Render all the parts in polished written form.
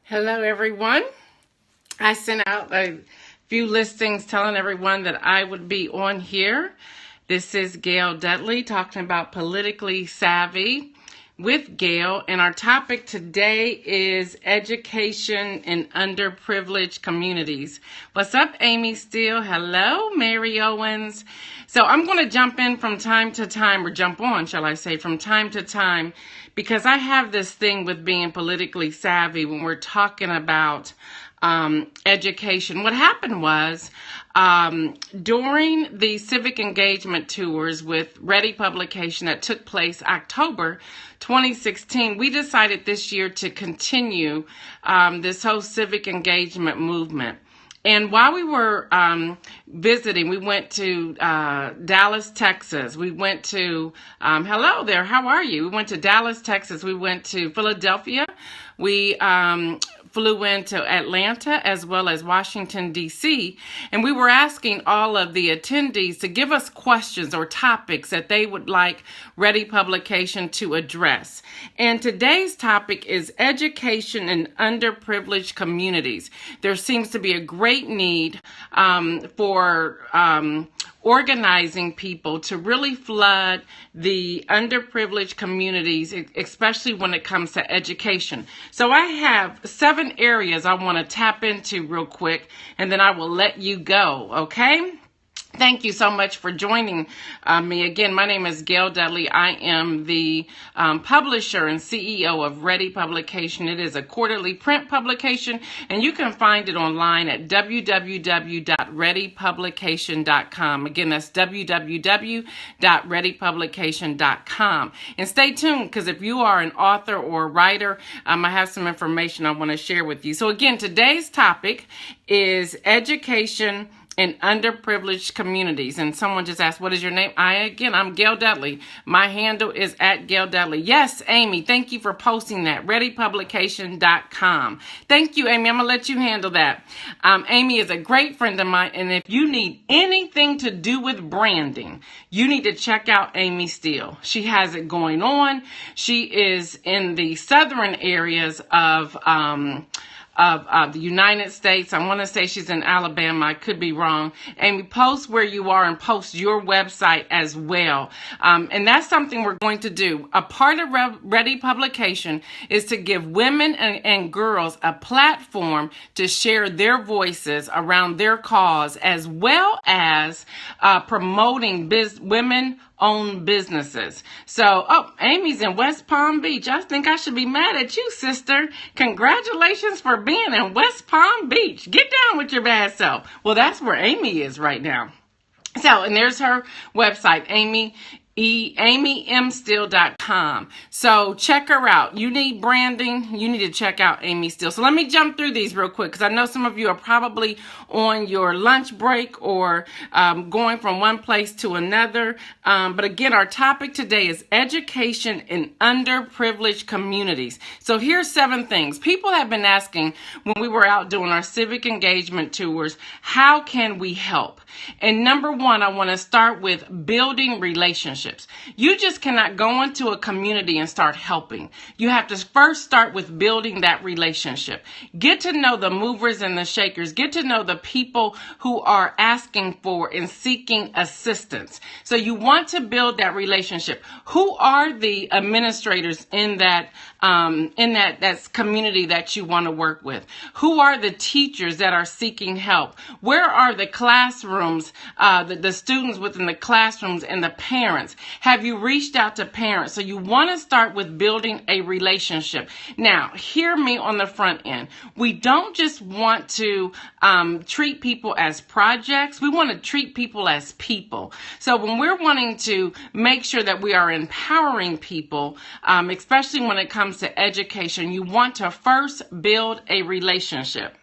Hello, everyone. I sent out a few listings telling everyone that I would be on here. This is Gail Dudley talking about politically savvy with Gail. And our topic today is education in underprivileged communities. What's up, Amy Steele? Hello, Mary Owens. So I'm going to jump in from time to time, or jump on, shall I say, from time to time, because I have this thing with being politically savvy when we're talking about education. What happened was during the civic engagement tours with Ready Publication that took place October 2016, we decided this year to continue this whole civic engagement movement. And while we were visiting, we went to Dallas, Texas. We went to, hello there, how are you? We went to Dallas, Texas. We went to Philadelphia. We flew into Atlanta as well as Washington, D.C., and we were asking all of the attendees to give us questions or topics that they would like Ready Publication to address. And today's topic is education in underprivileged communities. There seems to be a great need for organizing people to really flood the underprivileged communities, especially when it comes to education. So I have 7 areas I want to tap into real quick, and then I will let you go, okay? Thank you so much for joining me. Again, my name is Gail Dudley. I am the publisher and CEO of Ready Publication. It is a quarterly print publication, and you can find it online at www.readypublication.com. Again, that's www.readypublication.com. And stay tuned, because if you are an author or a writer, I have some information I want to share with you. So again, today's topic is education in underprivileged communities. And someone just asked, what is your name? I'm Gail Dudley. My handle is at Gail Dudley. Yes, Amy, thank you for posting that. ReadyPublication.com. Thank you, Amy. I'm going to let you handle that. Amy is a great friend of mine, and if you need anything to do with branding, you need to check out Amy Steele. She has it going on. She is in the southern areas of the United States. I want to say she's in Alabama. I could be wrong. Amy, post where you are and post your website as well. And that's something we're going to do. A part of Ready Publication is to give women and girls a platform to share their voices around their cause, as well as promoting women-owned businesses. So, Amy's in West Palm Beach. I think I should be mad at you, sister. Congratulations for being in West Palm Beach. Get down with your bad self. Well, that's where Amy is right now. So, and there's her website, AmyMSteele.com. So check her out. You need branding, you need to check out Amy Steele. So let me jump through these real quick, because I know some of you are probably on your lunch break or going from one place to another. But again, our topic today is education in underprivileged communities. So here's 7 things. People have been asking when we were out doing our civic engagement tours, how can we help? And number 1, I want to start with building relationships. You just cannot go into a community and start helping. You have to first start with building that relationship. Get to know the movers and the shakers. Get to know the people who are asking for and seeking assistance. So you want to build that relationship. Who are the administrators in that community that you want to work with? Who are the teachers that are seeking help? Where are the classrooms, the students within the classrooms and the parents? Have you reached out to parents? So you want to start with building a relationship. Now, hear me on the front end. We don't just want to treat people as projects. We want to treat people as people. So when we're wanting to make sure that we are empowering people, especially when it comes to education, you want to first build a relationship.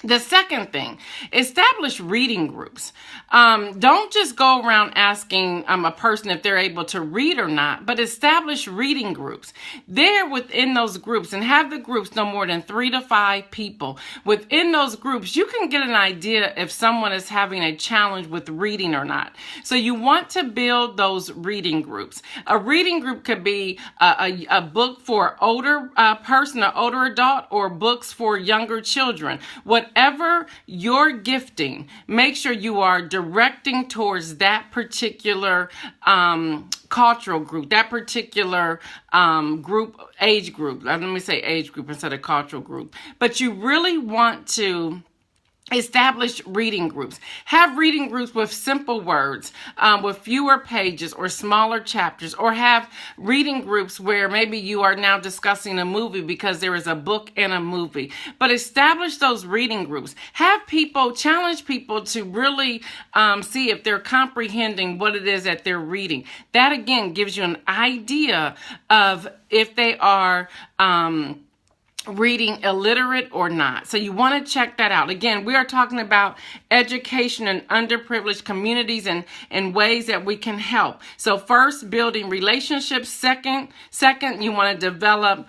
The second thing, establish reading groups. Don't just go around asking a person if they're able to read or not, but establish reading groups. There within those groups, and have the groups no more than 3 to 5 people. Within those groups, you can get an idea if someone is having a challenge with reading or not. So you want to build those reading groups. A reading group could be a book for an older person, an older adult, or books for younger children. Whatever your gifting, make sure you are directing towards that particular cultural group, that particular age group. Let me say age group instead of cultural group. But you really want to establish reading groups. Have reading groups with simple words, with fewer pages or smaller chapters, or have reading groups where maybe you are now discussing a movie because there is a book and a movie. But establish those reading groups. Have people, challenge people to really see if they're comprehending what it is that they're reading. That again gives you an idea of if they are reading illiterate or not. So you want to check that out. Again, we are talking about education in underprivileged communities and ways that we can help. So first, building relationships. Second, you want to develop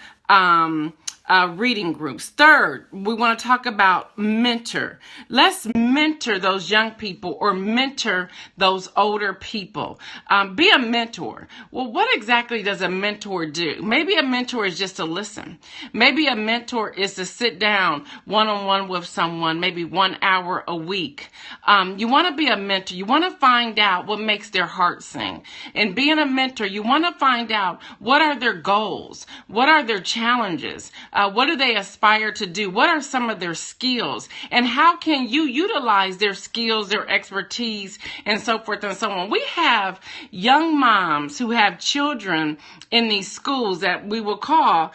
reading groups. Third, we want to talk about mentor. Let's mentor those young people or mentor those older people. Be a mentor. Well, what exactly does a mentor do? Maybe a mentor is just to listen. Maybe a mentor is to sit down one-on-one with someone, maybe 1 hour a week. You want to be a mentor. You want to find out what makes their heart sing. And being a mentor, you want to find out what are their goals? What are their challenges? What do they aspire to do? What are some of their skills? And how can you utilize their skills, their expertise, and so forth and so on? We have young moms who have children in these schools that we will call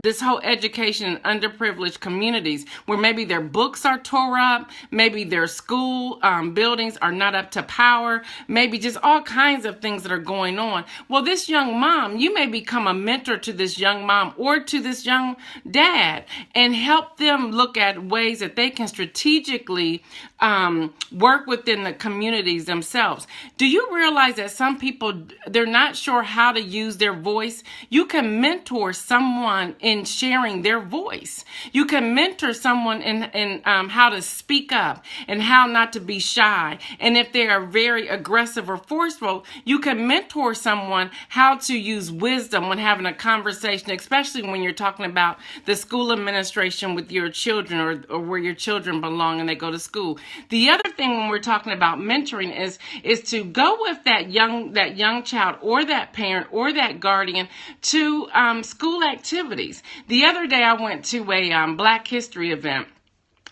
this whole education in underprivileged communities, where maybe their books are tore up, maybe their school buildings are not up to power, maybe just all kinds of things that are going on. Well, this young mom, you may become a mentor to this young mom or to this young dad and help them look at ways that they can strategically work within the communities themselves. Do you realize that some people, they're not sure how to use their voice? You can mentor someone in sharing their voice. You can mentor someone in how to speak up and how not to be shy. And if they are very aggressive or forceful, you can mentor someone how to use wisdom when having a conversation, especially when you're talking about the school administration with your children or where your children belong and they go to school. The other thing when we're talking about mentoring is to go with that young child or that parent or that guardian to school activities. The other day I went to a Black History event.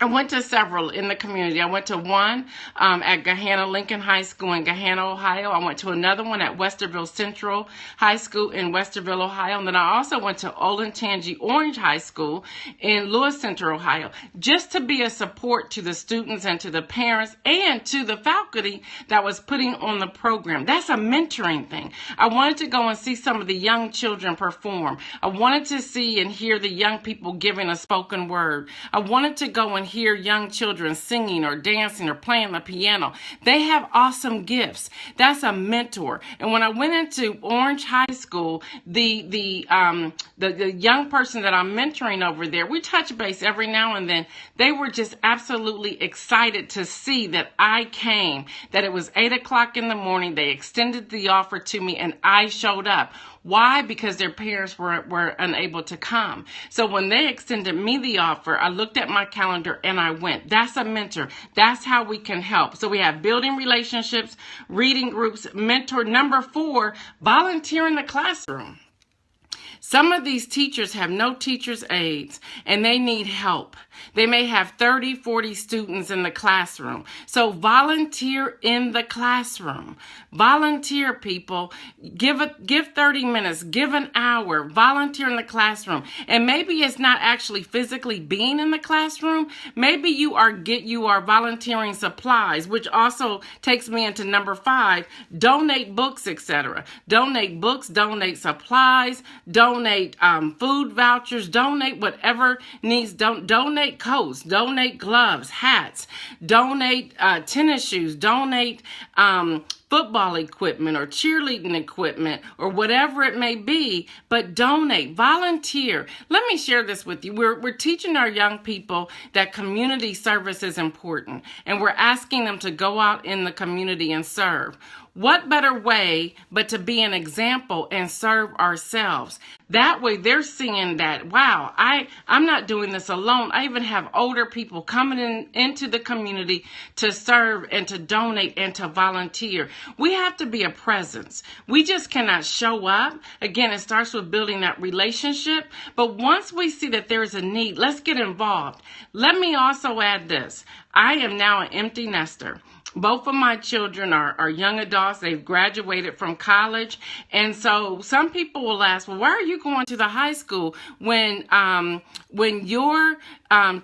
I went to several in the community. I went to one at Gahanna Lincoln High School in Gahanna, Ohio. I went to another one at Westerville Central High School in Westerville, Ohio. And then I also went to Olentangy Orange High School in Lewis Center, Ohio, just to be a support to the students and to the parents and to the faculty that was putting on the program. That's a mentoring thing. I wanted to go and see some of the young children perform. I wanted to see and hear the young people giving a spoken word. I wanted to go and hear young children singing or dancing or playing the piano. They have awesome gifts. That's a mentor. And when I went into Orange High School, the young person that I'm mentoring over there, we touch base every now and then. They were just absolutely excited to see that I came, that it was 8 o'clock in the morning. They extended the offer to me and I showed up. Why? Because their parents were unable to come. So when they extended me the offer, I looked at my calendar and I went. That's a mentor. That's how we can help. So we have building relationships, reading groups, mentor. Number 4, volunteer in the classroom. Some of these teachers have no teacher's aides and they need help. They may have 30, 40 students in the classroom. So volunteer in the classroom. Volunteer, people. Give 30 minutes, give an hour, volunteer in the classroom. And maybe it's not actually physically being in the classroom. Maybe you are volunteering supplies, which also takes me into number 5, donate books, etc. Donate books, donate supplies, donate donate food vouchers, donate whatever needs, donate coats, donate gloves, hats, donate tennis shoes, donate football equipment or cheerleading equipment or whatever it may be, but donate, volunteer. Let me share this with you. We're teaching our young people that community service is important, and we're asking them to go out in the community and serve. What better way but to be an example and serve ourselves? That way they're seeing that, wow, I'm not doing this alone. I even have older people coming into the community to serve and to donate and to volunteer. We have to be a presence. We just cannot show up. Again, it starts with building that relationship. But once we see that there is a need, let's get involved. Let me also add this. I am now an empty nester. Both of my children are young adults. They've graduated from college. And so some people will ask, well, why are you going to the high school when your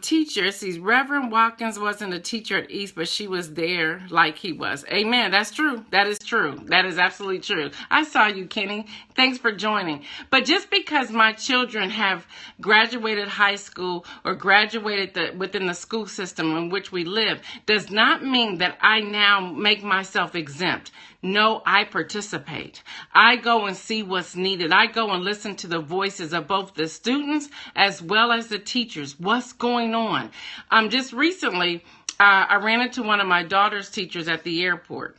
teacher, see, Reverend Watkins wasn't a teacher at East, but she was there like he was. Amen. That's true. That is true. That is absolutely true. I saw you, Kenny. Thanks for joining. But just because my children have graduated high school or graduated within the school system in which we live does not mean that I now make myself exempt. No, I participate. I go and see what's needed. I go and listen to the voices of both the students as well as the teachers. What's going on? Just recently, I ran into one of my daughter's teachers at the airport.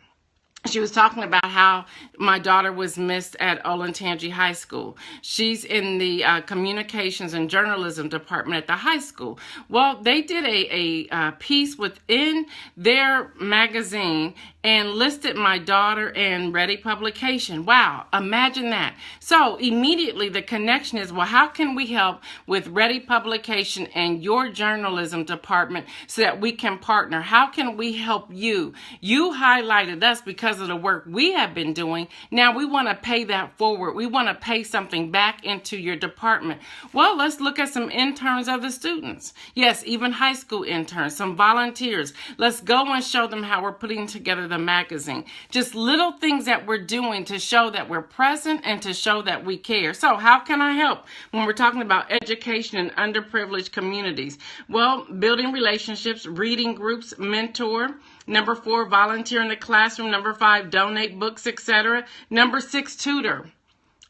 She was talking about how my daughter was missed at Olentangy High School. She's in the communications and journalism department at the high school. Well, they did a piece within their magazine and listed my daughter in Ready Publication. Wow, imagine that. So immediately the connection is, well, how can we help with Ready Publication and your journalism department so that we can partner? How can we help you? You highlighted us because of the work we have been doing. Now we want to pay that forward. We want to pay something back into your department. Well, let's look at some interns of the students. Yes, even high school interns, some volunteers. Let's go and show them how we're putting together the magazine. Just little things that we're doing to show that we're present and to show that we care. So how can I help when we're talking about education in underprivileged communities? Well, building relationships, reading groups, mentor. Number 4, volunteer in the classroom. Number 5, donate books, etc. Number 6, tutor.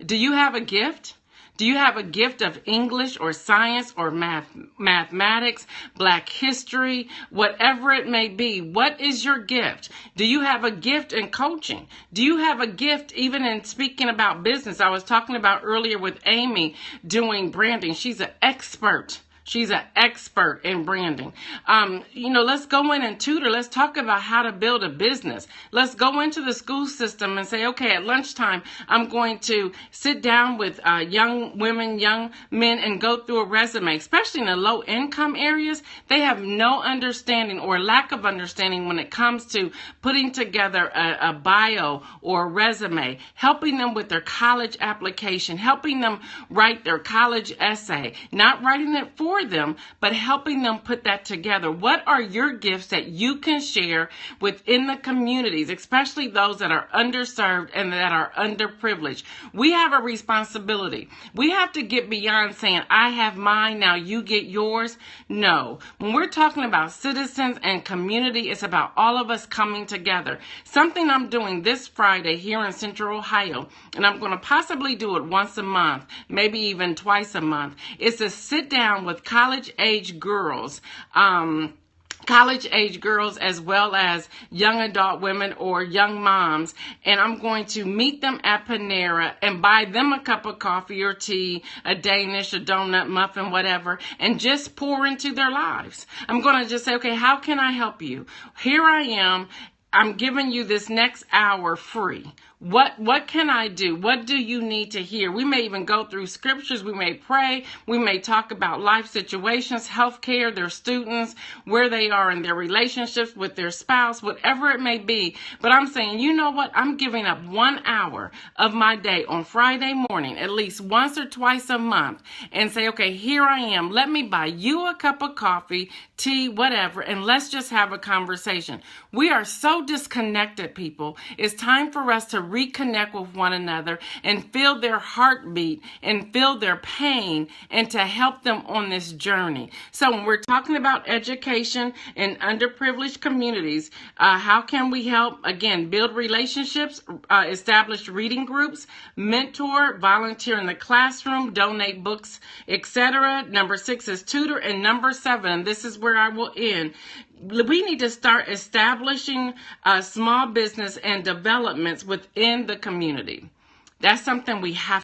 Do you have a gift? Do you have a gift of English or science or mathematics, Black history, whatever it may be? What is your gift? Do you have a gift in coaching? Do you have a gift even in speaking about business? I was talking about earlier with Amy doing branding. She's an expert. She's an expert in branding. Let's go in and tutor. Let's talk about how to build a business. Let's go into the school system and say, okay, at lunchtime, I'm going to sit down with young women, young men, and go through a resume, especially in the low income areas. They have no understanding or lack of understanding when it comes to putting together a bio or a resume, helping them with their college application, helping them write their college essay, not writing it for them, but helping them put that together. What are your gifts that you can share within the communities, especially those that are underserved and that are underprivileged? We have a responsibility. We have to get beyond saying, I have mine, now you get yours. No. When we're talking about citizens and community, it's about all of us coming together. Something I'm doing this Friday here in Central Ohio, and I'm going to possibly do it once a month, maybe even twice a month, is to sit down with college-age girls, as well as young adult women or young moms, and I'm going to meet them at Panera and buy them a cup of coffee or tea, a Danish, a donut, muffin, whatever, and just pour into their lives. I'm going to just say, okay, how can I help you? Here I am. I'm giving you this next hour free. What can I do? What do you need to hear? We may even go through scriptures. We may pray. We may talk about life situations, healthcare, their students, where they are in their relationships with their spouse, whatever it may be. But I'm saying, you know what? I'm giving up 1 hour of my day on Friday morning, at least once or twice a month, and say, okay, here I am. Let me buy you a cup of coffee, tea, whatever, and let's just have a conversation. We are so disconnected, people. It's time for us to reconnect with one another and feel their heartbeat and feel their pain and to help them on this journey. So when we're talking about education in underprivileged communities, how can we help? Again, build relationships, establish reading groups, mentor, volunteer in the classroom, donate books, etc. Number 6 is tutor. And number 7, and this is where I will end, we need to start establishing small business and developments within the community. That's something we have